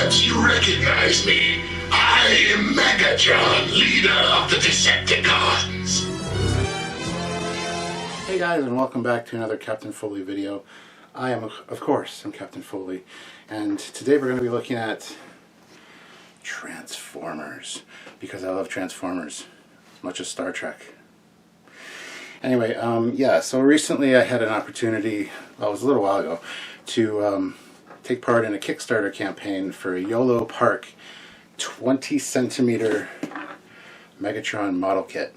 Perhaps you recognize me. I am Megatron, leader of the Decepticons. Hey guys, and welcome back to another Captain Foley video. I am, of course, I'm Captain Foley, and today we're going to be looking at Transformers, because I love Transformers as much as Star Trek. Anyway, yeah, so recently I had an opportunity, well, it was a little while ago, to take part in a Kickstarter campaign for a Yolopark 20 centimeter Megatron model kit.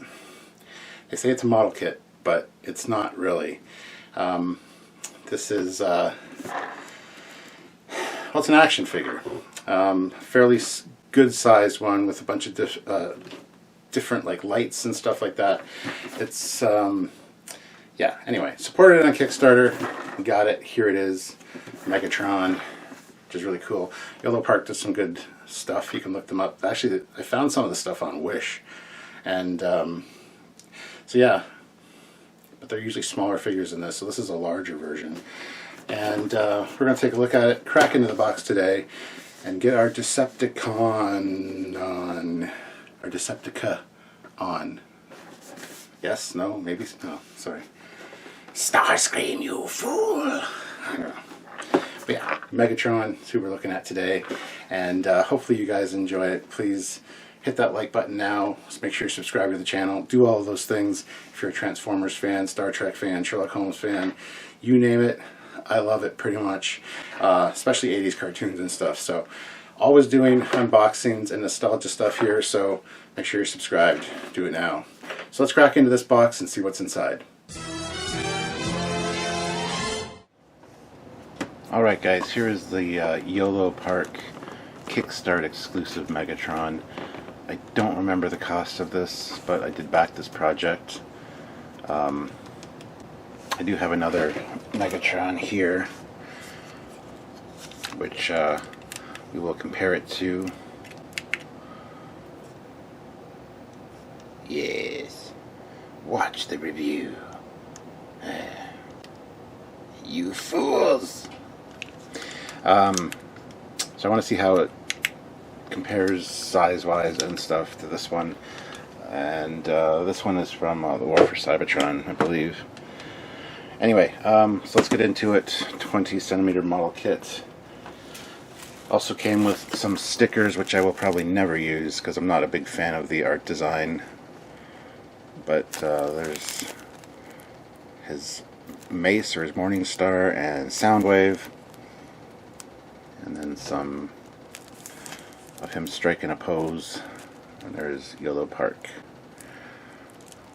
They say it's a model kit, but it's not really. This is, well, it's an action figure. Fairly good sized one with a bunch of different like lights and stuff like that. It's, yeah, anyway, supported it on Kickstarter. Got it. Here it is. Megatron, which is really cool. Yolopark does some good stuff. You can look them up. Actually, I found some of the stuff on Wish. And, so yeah. But they're usually smaller figures than this, so this is a larger version. And we're going to take a look at it, crack into the box today, and get our Decepticon on. Our Deceptica on. Yes? No? Maybe? No. Sorry. Starscream, you fool! I don't know. But yeah, Megatron is who we're looking at today. And hopefully you guys enjoy it. Please hit that like button now. Just make sure you subscribe to the channel. Do all of those things. If you're a Transformers fan, Star Trek fan, Sherlock Holmes fan, you name it. I love it pretty much. Especially 80s cartoons and stuff. So always doing unboxings and nostalgia stuff here. So make sure you're subscribed. Do it now. So let's crack into this box and see what's inside. Alright guys, here is the Yolopark Kickstarter exclusive Megatron. I don't remember the cost of this, but I did back this project. I do have another Megatron here, which we will compare it to. Yes, watch the review. You fools! So I want to see how it compares size-wise and stuff to this one. And this one is from the War for Cybertron, I believe. Anyway, so let's get into it. 20 centimeter model kit. Also came with some stickers, which I will probably never use because I'm not a big fan of the art design. But there's his mace or his morning star and Soundwave. And then some of him striking a pose. And there's Yolopark,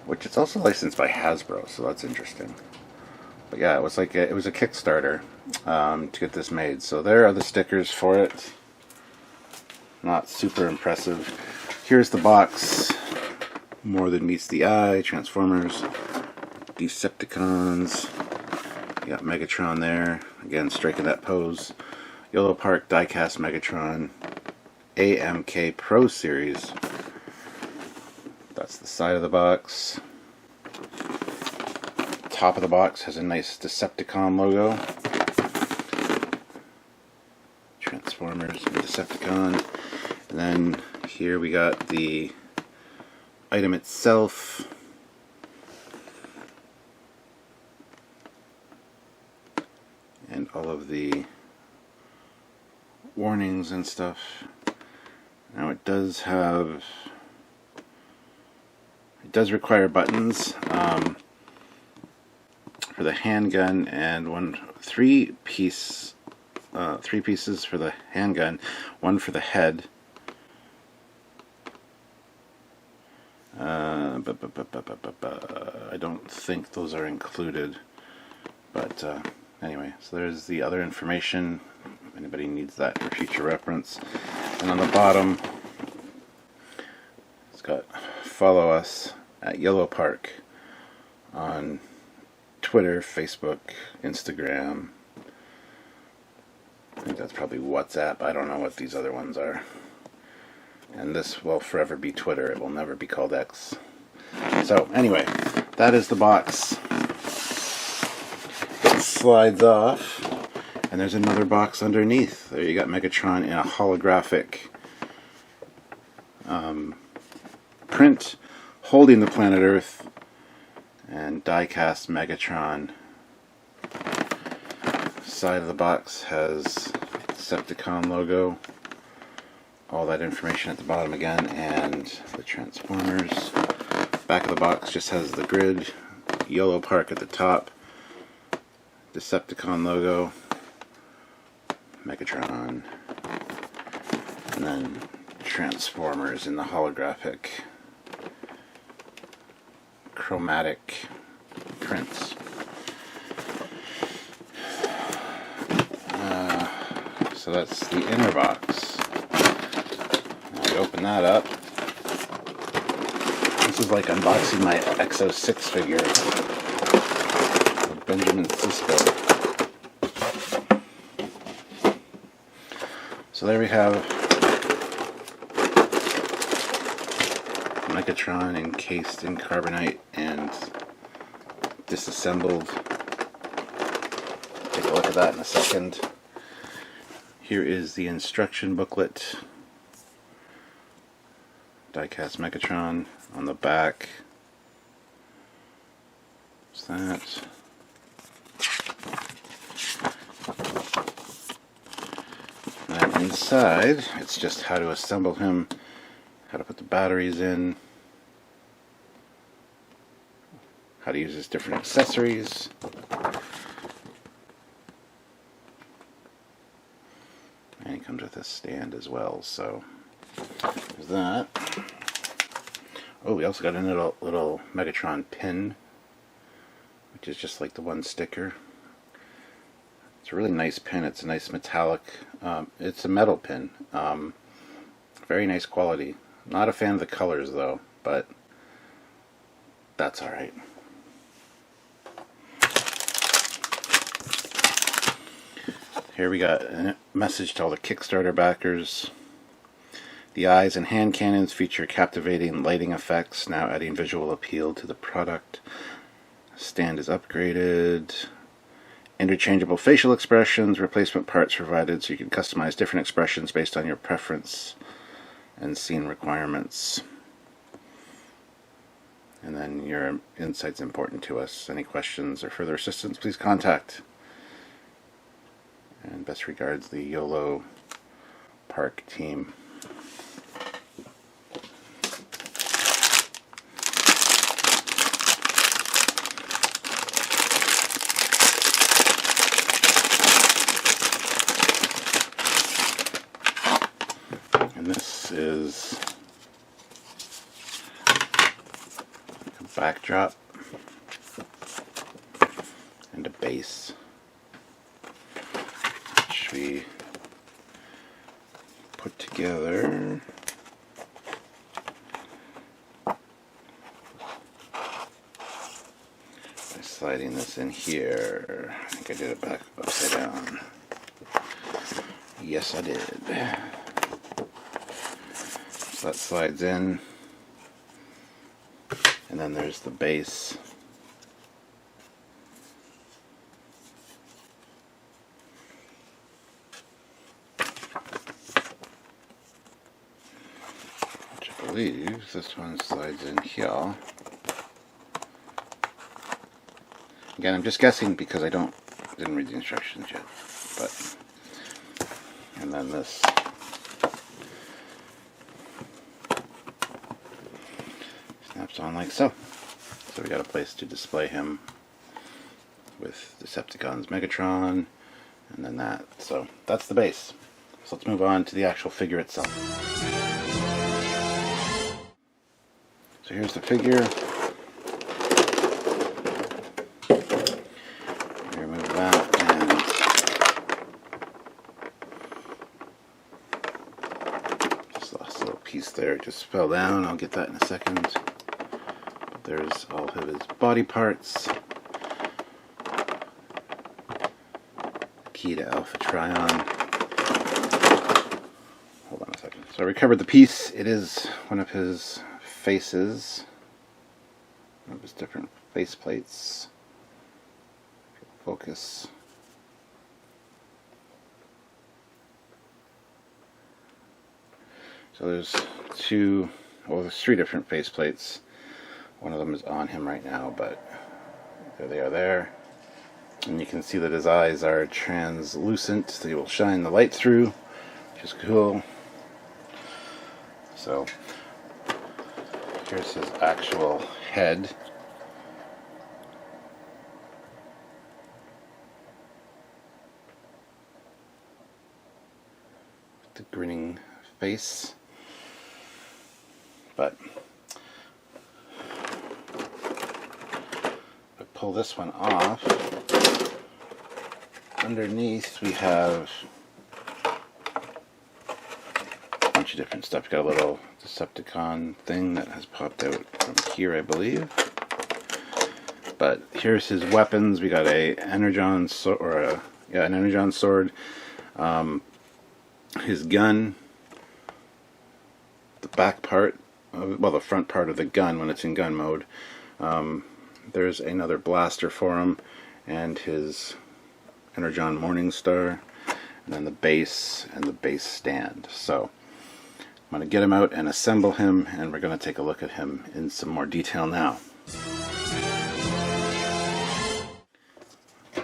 which is also licensed by Hasbro, so that's interesting. But yeah, it was like it was a Kickstarter to get this made. So there are the stickers for it. Not super impressive. Here's the box. More than meets the eye. Transformers, Decepticons. You got Megatron there. Again, striking that pose. Yolopark diecast Megatron. AMK Pro Series. That's the side of the box. Top of the box has a nice Decepticon logo. Transformers and Decepticon. And then here we got the item itself. And all of the warnings and stuff. Now it does require buttons for the handgun and three pieces for the handgun, one for the head. I don't think those are included, but anyway, so there's the other information if anybody needs that for future reference. And on the bottom it's got follow us at Yolopark on Twitter, Facebook, Instagram. I think that's probably WhatsApp. I don't know what these other ones are. And this will forever be Twitter. It will never be called X. So anyway, that is the box. It slides off. And there's another box underneath. There you got Megatron in a holographic print holding the planet Earth, and die-cast Megatron. Side of the box has Decepticon logo, all that information at the bottom again, and the Transformers. Back of the box just has the grid, Yolopark at the top, Decepticon logo, Megatron, and then Transformers in the holographic chromatic prints. So that's the inner box. Now we open that up. This is like unboxing my Exo-6 figure of Benjamin Sisko. So there we have Megatron encased in carbonite and disassembled. Take a look at that in a second. Here is the instruction booklet. Die-cast Megatron on the back. What's that? And inside, it's just how to assemble him, how to put the batteries in, how to use his different accessories. And he comes with a stand as well, so there's that. Oh, we also got a little Megatron pin, which is just like the one sticker. It's a really nice pin. It's a nice metallic, it's a metal pin. Very nice quality. Not a fan of the colors though, but that's alright. Here we got a message to all the Kickstarter backers. The eyes and hand cannons feature captivating lighting effects, now adding visual appeal to the product. Stand is upgraded. Interchangeable facial expressions, replacement parts provided so you can customize different expressions based on your preference and scene requirements. And then your insight's important to us. Any questions or further assistance, please contact. And best regards, the Yolopark team. And this is like a backdrop and a base, which we put together. By sliding this in here. I think I did it back upside down. Yes, I did. So that slides in, and then there's the base. Which I believe this one slides in here. Again, I'm just guessing because I didn't read the instructions yet. But and then this snaps on like so. So we got a place to display him with Decepticons, Megatron, and then that. So that's the base. So let's move on to the actual figure itself. So here's the figure. Remove that and just lost a little piece there. It just fell down. I'll get that in a second. There's all of his body parts. Key to Alpha Trion. Hold on a second. So I recovered the piece. It is one of his faces. One of his different face plates. Focus. So there's two, well, there's three different faceplates. One of them is on him right now, but there they are there. And you can see that his eyes are translucent. They will shine the light through, which is cool. So here's his actual head. The grinning face. But if I pull this one off, underneath we have a bunch of different stuff. Got a little Decepticon thing that has popped out from here, I believe. But here's his weapons. We got a Energon sword, or an Energon sword. His gun, the back part, well, the front part of the gun when it's in gun mode. There's another blaster for him, and his Energon Morningstar, and then the base and the base stand. So I'm going to get him out and assemble him, and we're going to take a look at him in some more detail now.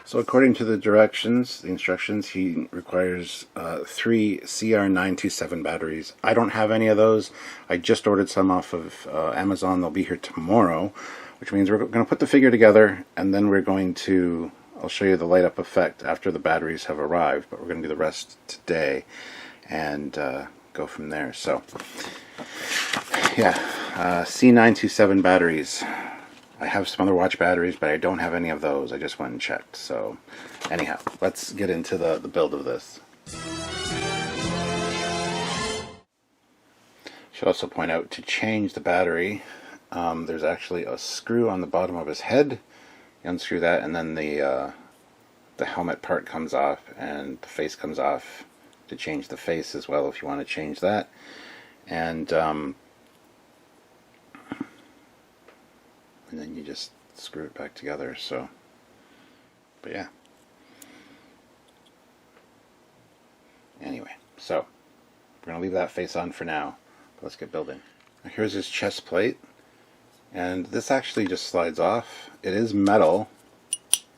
So according to the directions, the instructions, he requires 3 CR927 batteries. I don't have any of those. I just ordered some off of Amazon. They'll be here tomorrow, which means we're going to put the figure together, and then we're going to, I'll show you the light up effect after the batteries have arrived, but we're going to do the rest today and go from there. So yeah, C927 batteries. I have some other watch batteries, but I don't have any of those. I just went and checked. So anyhow, let's get into the build of this. Should also point out, to change the battery, there's actually a screw on the bottom of his head. You unscrew that, and then the helmet part comes off, and the face comes off to change the face as well, if you want to change that. And then you just screw it back together. So, but yeah. Anyway, so we're going to leave that face on for now. But let's get building. Now here's his chest plate. And this actually just slides off. It is metal.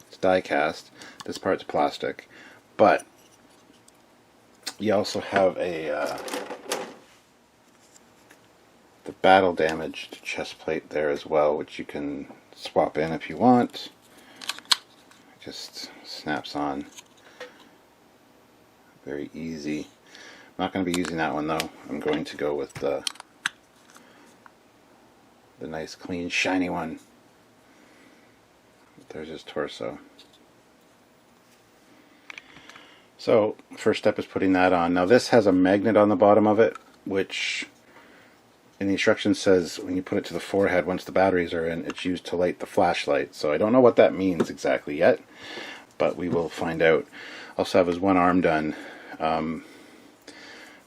It's die cast. This part's plastic. But you also have a the battle damaged chest plate there as well, which you can swap in if you want. It just snaps on. Very easy. I'm not going to be using that one though. I'm going to go with the nice clean shiny one. There's his torso. So first step is putting that on. Now this has a magnet on the bottom of it, which in the instructions says when you put it to the forehead, once the batteries are in, it's used to light the flashlight. So I don't know what that means exactly yet, but we will find out. Also have his one arm done.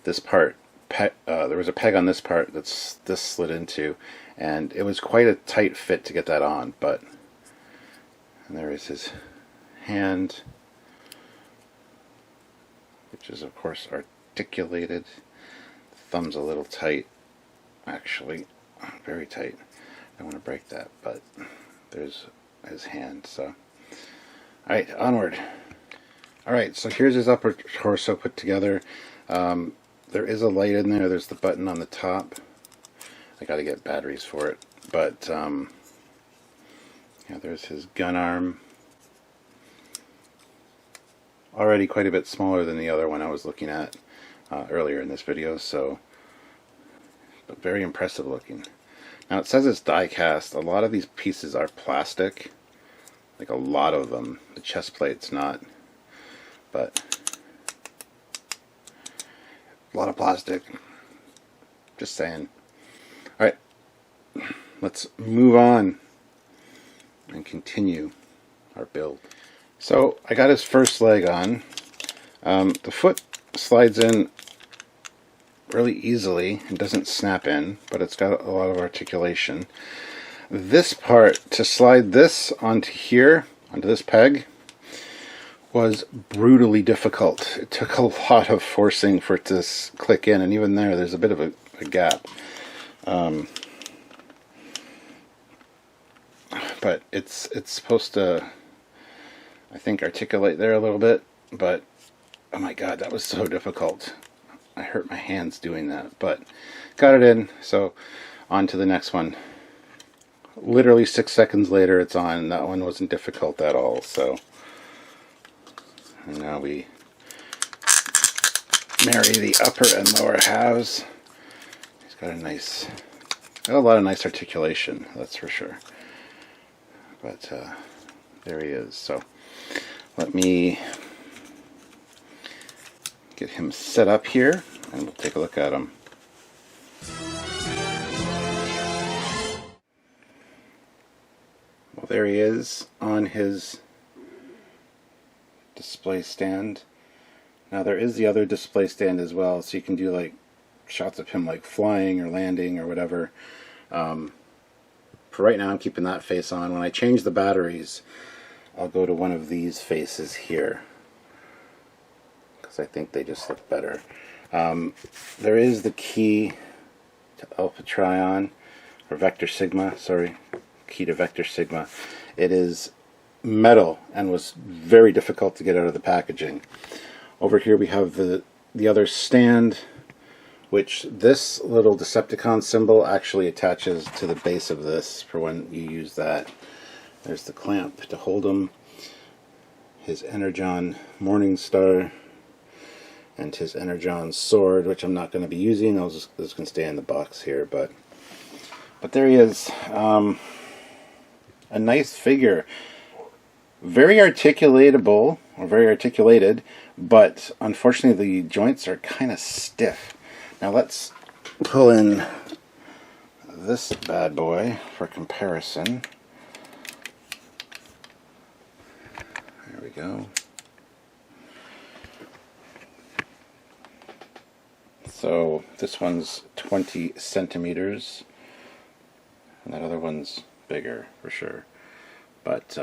This part, there was a peg on this part that's this slid into, and it was quite a tight fit to get that on, but and there is his hand, which is of course articulated. The thumb's a little tight, actually, very tight. I don't want to break that, but there's his hand. So alright, onward. Alright, so here's his upper torso put together. There is a light in there. There's the button on the top. I gotta get batteries for it, but yeah, there's his gun arm. Already quite a bit smaller than the other one I was looking at earlier in this video, so but very impressive looking. Now it says it's die cast. A lot of these pieces are plastic, like a lot of them. The chest plate's not, but a lot of plastic. Just saying. Alright, let's move on and continue our build. So I got his first leg on. The foot slides in really easily and doesn't snap in, but it's got a lot of articulation. This part, to slide this onto here, onto this peg, was brutally difficult. It took a lot of forcing for it to click in, and even there's a bit of a gap. But it's supposed to, I think, articulate there a little bit, but oh my god, that was so difficult. I hurt my hands doing that, but got it in, so on to the next one. Literally 6 seconds later it's on. That one wasn't difficult at all, so and now we marry the upper and lower halves. He's got a lot of nice articulation, that's for sure. But there he is. So let me get him set up here and we'll take a look at him. Well, there he is on his display stand. Now there is the other display stand as well, so you can do like shots of him like flying or landing or whatever. For right now I'm keeping that face on. When I change the batteries, I'll go to one of these faces here, because I think they just look better. There is the key to Alpha Trion, or Vector Sigma, sorry, key to Vector Sigma. It is metal and was very difficult to get out of the packaging. Over here we have the other stand, which this little Decepticon symbol actually attaches to the base of this for when you use that. There's the clamp to hold him, his Energon Morningstar, and his Energon sword, which I'm not going to be using. Those can stay in the box here, but there he is. A nice figure. Very articulatable, or very articulated, but unfortunately the joints are kind of stiff. Now let's pull in this bad boy for comparison. There we go. So this one's 20 centimeters, and that other one's bigger for sure. But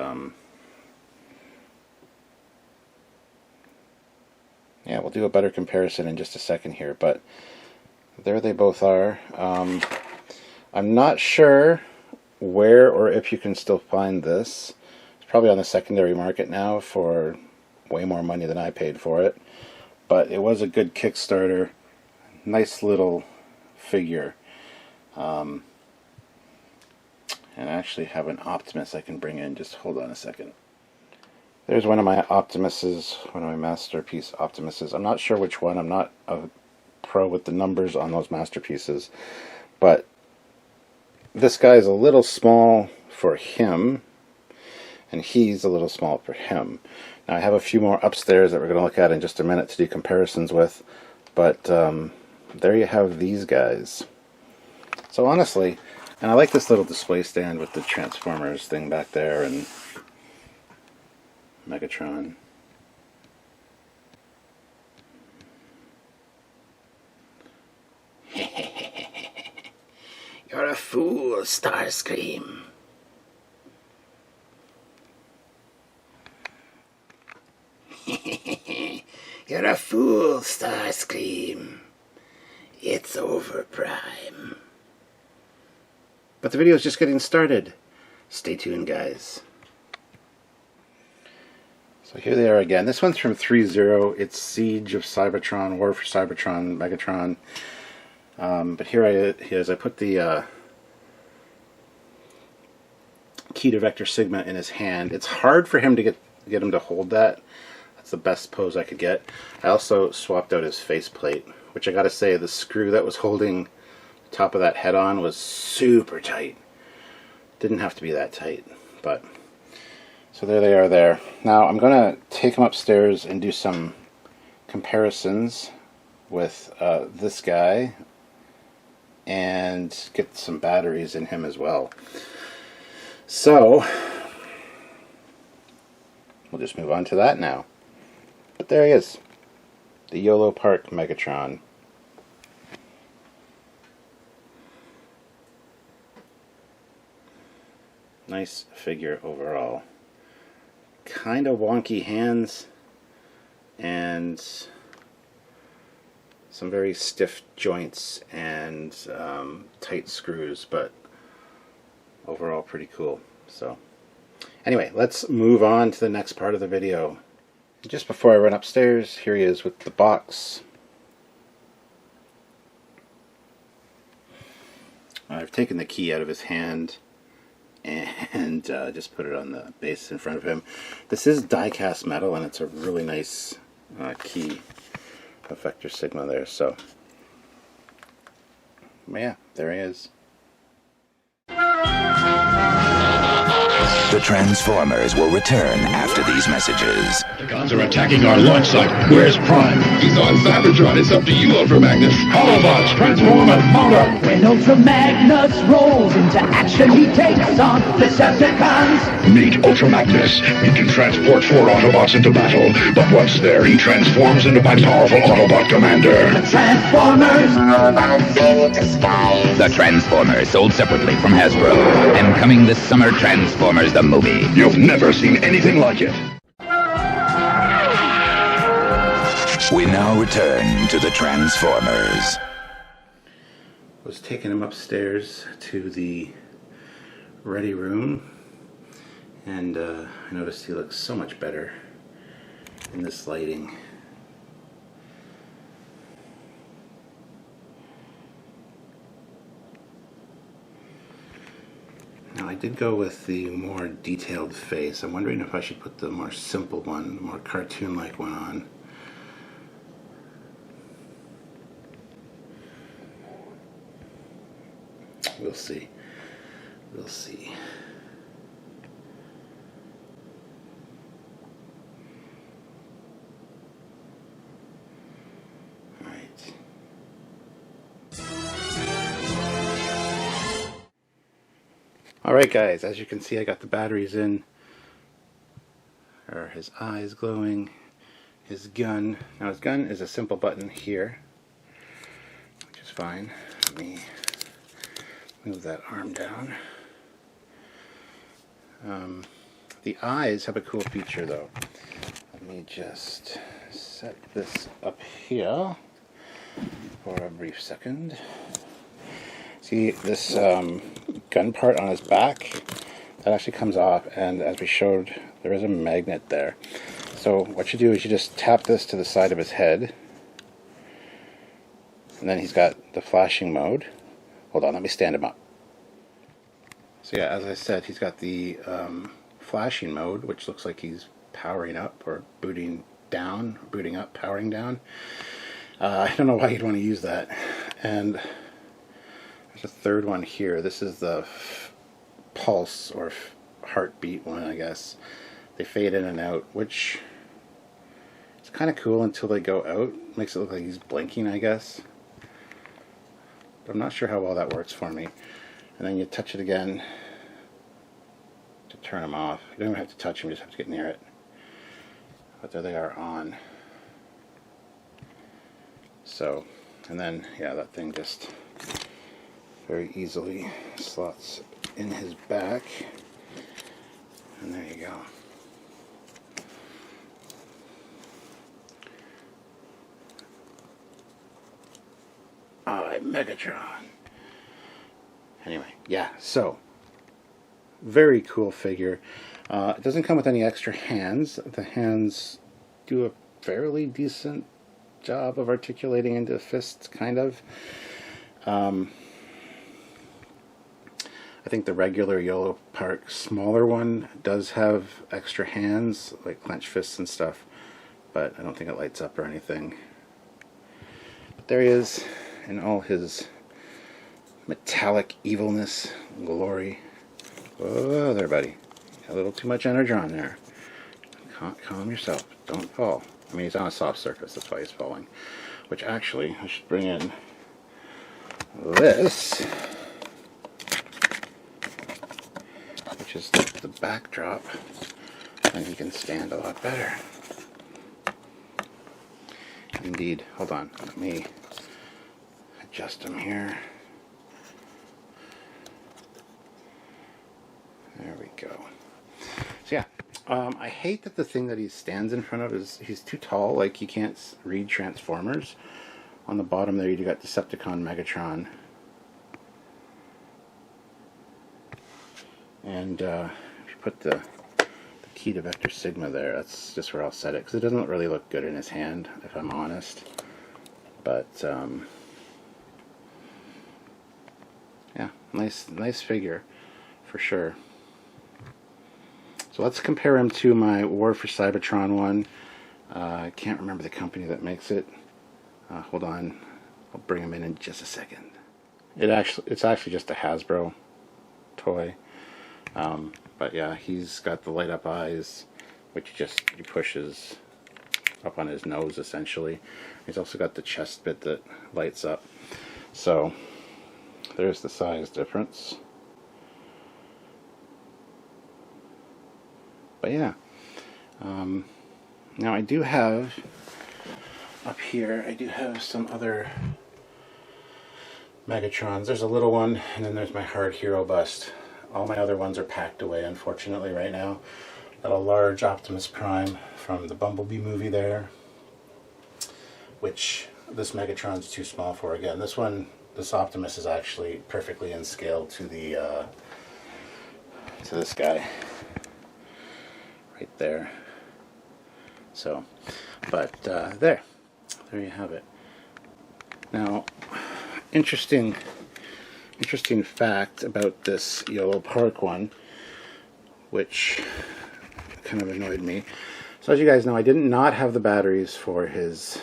yeah, we'll do a better comparison in just a second here, but there they both are. I'm not sure where or if you can still find this. It's probably on the secondary market now for way more money than I paid for it, but it was a good Kickstarter. Nice little figure. And I actually have an Optimus I can bring in. Just hold on a second. There's one of my Optimuses, one of my Masterpiece Optimuses. I'm not sure which one. I'm not a pro with the numbers on those masterpieces, but this guy is a little small for him, and he's a little small for him. Now I have a few more upstairs that we're going to look at in just a minute to do comparisons with, but there you have these guys. So honestly, and I like this little display stand with the Transformers thing back there and Megatron. You're a fool, Starscream. You're a fool, Starscream. It's over, Prime. But the video is just getting started. Stay tuned, guys. So here they are again. This one's from 3.0. It's Siege of Cybertron, War for Cybertron, Megatron. But here he is. I put the key to Vector Sigma in his hand. It's hard for him to get him to hold that. That's the best pose I could get. I also swapped out his faceplate, which I gotta say, the screw that was holding the top of that head on was super tight. Didn't have to be that tight, but so there they are there. Now I'm gonna take him upstairs and do some comparisons with this guy and get some batteries in him as well. So we'll just move on to that now. But there he is, the Yolopark Megatron. Nice figure overall. Kind of wonky hands. and some very stiff joints and tight screws, but overall pretty cool. So anyway, let's move on to the next part of the video. Just before I run upstairs, here he is with the box. I've taken the key out of his hand and just put it on the base in front of him. This is die-cast metal, and it's a really nice key effector Sigma there. So yeah, there he is. The Transformers will return after these messages. The gods are attacking our launch site. Where's Prime? He's on Cybertron. It's up to you, Ultra Magnus. Autobots, transform and motor! When Ultra Magnus rolls into action, he takes on Decepticons. Meet Ultra Magnus. He can transport 4 Autobots into battle, but once there, he transforms into my powerful Autobot commander. The Transformers. The Transformers, sold separately from Hasbro. And coming this summer, Transformers the movie. You've never seen anything like it. We now return to the Transformers. Was taking him upstairs to the ready room, and I noticed he looks so much better in this lighting. Now I did go with the more detailed face. I'm wondering if I should put the more simple one, the more cartoon-like one on. We'll see. We'll see. All right. All right, guys. As you can see, I got the batteries in. There are his eyes glowing. His gun. Now, his gun is a simple button here, which is fine. Let me move that arm down. The eyes have a cool feature, though. Let me just set this up here for a brief second. See this gun part on his back? That actually comes off, and as we showed, there is a magnet there. So what you do is you just tap this to the side of his head, and then he's got the flashing mode. Hold on, let me stand him up. So yeah, as I said, he's got the flashing mode, which looks like he's powering up or booting down, booting up, powering down. I don't know why you'd want to use that. And there's a third one here. This is the pulse or heartbeat one, I guess. They fade in and out, which is kind of cool until they go out. Makes it look like he's blinking, I guess. But I'm not sure how well that works for me. And then you touch it again to turn them off. You don't even have to touch them, you just have to get near it. But there they are on. So, and then, yeah, that thing just very easily slots in his back. And there you go. I'm Megatron. Anyway, yeah, so very cool figure. It doesn't come with any extra hands. The hands do a fairly decent job of articulating into fists, kind of. I think the regular Yolopark smaller one does have extra hands, like clenched fists and stuff, but I don't think it lights up or anything. But there he is in all his metallic evilness, glory. Whoa there, buddy. A little too much energy on there. Calm yourself. Don't fall. I mean, he's on a soft surface, that's why he's falling. Which actually, I should bring in this, which is the backdrop, and he can stand a lot better. Indeed. Hold on. Let me adjust him here. There we go. So yeah, I hate that the thing that he stands in front of he's too tall. Like, you can't read Transformers. On the bottom there, you got Decepticon, Megatron, and if you put the key to Vector Sigma there, that's just where I'll set it, because it doesn't really look good in his hand, if I'm honest. But yeah, nice figure for sure. So let's compare him to my War for Cybertron one. I can't remember the company that makes it. Hold on, I'll bring him in just a second. It's actually just a Hasbro toy. But yeah, he's got the light up eyes, which he pushes up on his nose essentially. He's also got the chest bit that lights up. So there's the size difference. But yeah, now I do have up here, I do have some other Megatrons. There's a little one, and then there's my hard hero bust. All my other ones are packed away, unfortunately, right now. Got a large Optimus Prime from the Bumblebee movie there, which this Megatron's too small for. Again, this Optimus is actually perfectly in scale to the to this guy right there. So, but there you have it. Now, interesting fact about this Yolopark one, which kind of annoyed me. So as you guys know, I did not have the batteries for his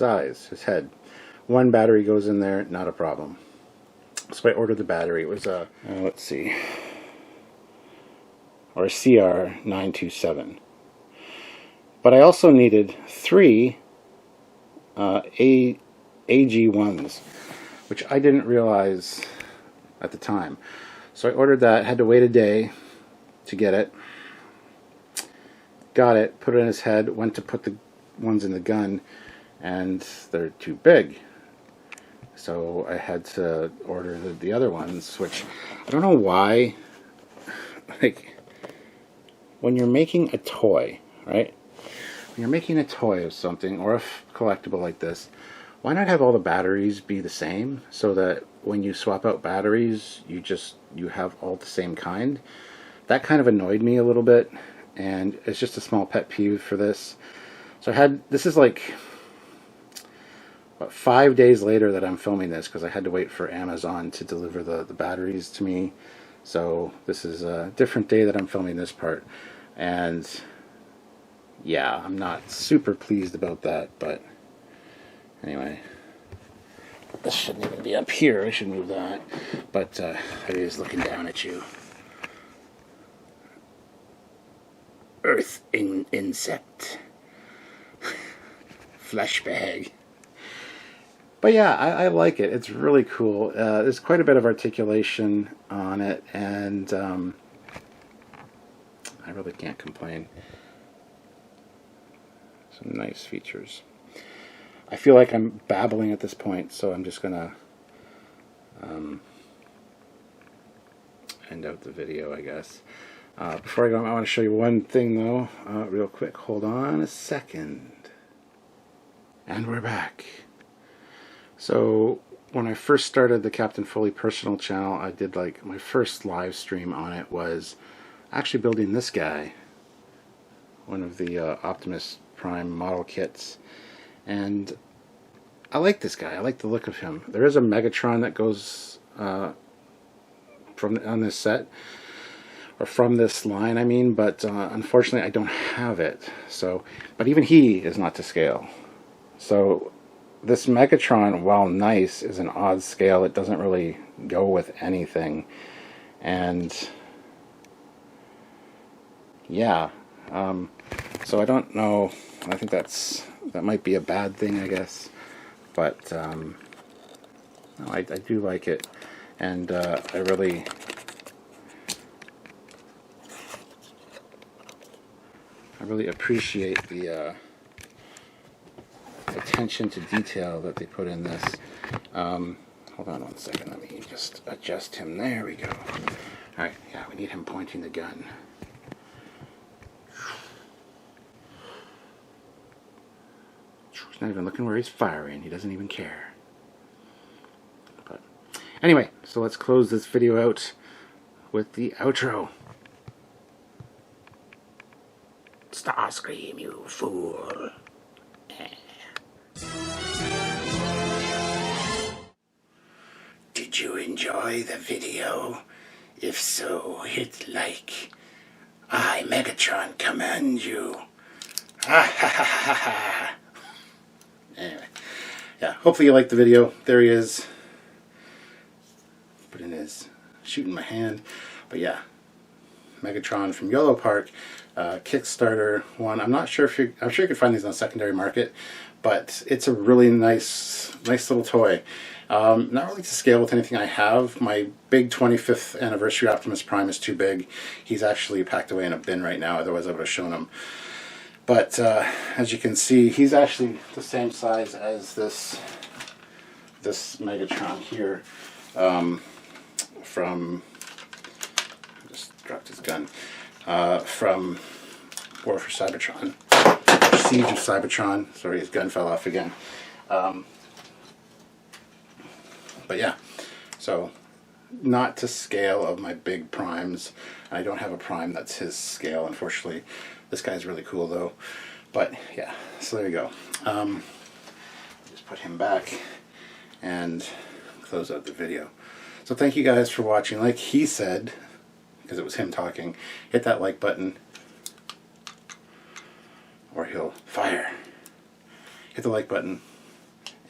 eyes, his head. One battery goes in there, not a problem. So I ordered the battery. It was a, let's see, or a CR927. But I also needed 3 AG1s, which I didn't realize at the time. So I ordered that, had to wait a day to get it. Got it, put it in his head, went to put the ones in the gun, and they're too big. So I had to order the other ones, which I don't know why. Like, when you're making a toy, right? When you're making a toy of something, or a collectible like this, why not have all the batteries be the same, so that when you swap out batteries, you have all the same kind? That kind of annoyed me a little bit, and it's just a small pet peeve for this. So this is like, what, 5 days later that I'm filming this, because I had to wait for Amazon to deliver the batteries to me. So this is a different day that I'm filming this part, and yeah, I'm not super pleased about that, but anyway, this shouldn't even be up here. I should move that, but it is looking down at you. Earth insect. Flesh bag. But yeah, I like it. It's really cool. There's quite a bit of articulation on it, and I really can't complain. Some nice features. I feel like I'm babbling at this point, so I'm just gonna end out the video, I guess. Before I go, I want to show you one thing though, real quick. Hold on a second. And we're back. So when I first started the Captain Foley personal channel, I did like my first live stream on it was actually building this guy, one of the Optimus Prime model kits, and I like this guy. I like the look of him. There is a Megatron that goes on this set, or from this line, I mean, but unfortunately I don't have it. So, but even he is not to scale. So this Megatron, while nice, is an odd scale. It doesn't really go with anything, and yeah, so I don't know. I think that might be a bad thing, I guess, but no, I do like it, and I really appreciate the attention to detail that they put in this. Hold on one second, let me just adjust him. There we go. Alright, yeah, we need him pointing the gun. He's not even looking where he's firing. He doesn't even care. But anyway, so let's close this video out with the outro. Starscream, you fool. Did you enjoy the video? If so, hit like. I, Megatron, command you. Ha ha ha ha ha. Anyway, yeah, hopefully you liked the video. There he is. Put in his shooting my hand. But yeah, Megatron from Yolopark, Kickstarter one. I'm not sure if I'm sure you can find these on the secondary market, but it's a really nice little toy. Not really to scale with anything I have. My big 25th anniversary Optimus Prime is too big. He's actually packed away in a bin right now, otherwise I would have shown him. But as you can see, he's actually the same size as this Megatron here from, just dropped his gun, from War for Cybertron, or Siege of Cybertron. Sorry, his gun fell off again. But yeah, so not to scale of my big primes. I don't have a prime that's his scale, unfortunately. This guy's really cool though. But yeah, so there you go. Just put him back and close out the video. So thank you guys for watching. Like he said, because it was him talking, hit that like button or he'll fire. Hit the like button.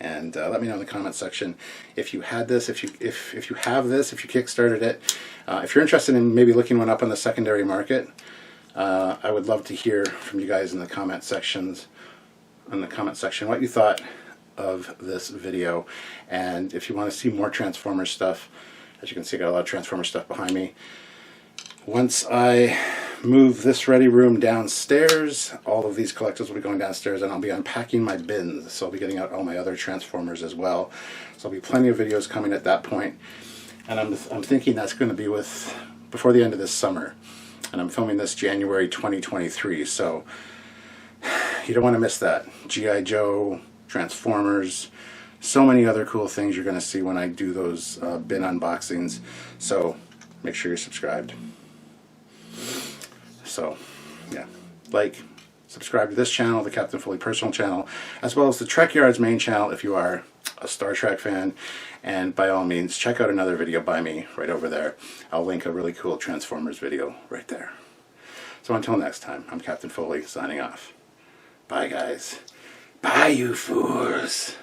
And let me know in the comment section if you had this, if you have this, if you kickstarted it. If you're interested in maybe looking one up on the secondary market, I would love to hear from you guys in the comment section what you thought of this video. And if you want to see more Transformers stuff, as you can see, I got a lot of Transformers stuff behind me. Once I move this ready room downstairs, all of these collectibles will be going downstairs, and I'll be unpacking my bins, so I'll be getting out all my other Transformers as well. So there'll be plenty of videos coming at that point. And I'm thinking that's going to be before the end of this summer, and I'm filming this January 2023, so you don't want to miss that. G.I. Joe, Transformers, so many other cool things you're going to see when I do those bin unboxings, so make sure you're subscribed. So, yeah, subscribe to this channel, the Captain Foley personal channel, as well as the Trekyards main channel if you are a Star Trek fan. And by all means, check out another video by me right over there. I'll link a really cool Transformers video right there. So until next time, I'm Captain Foley signing off. Bye, guys. Bye, you fools.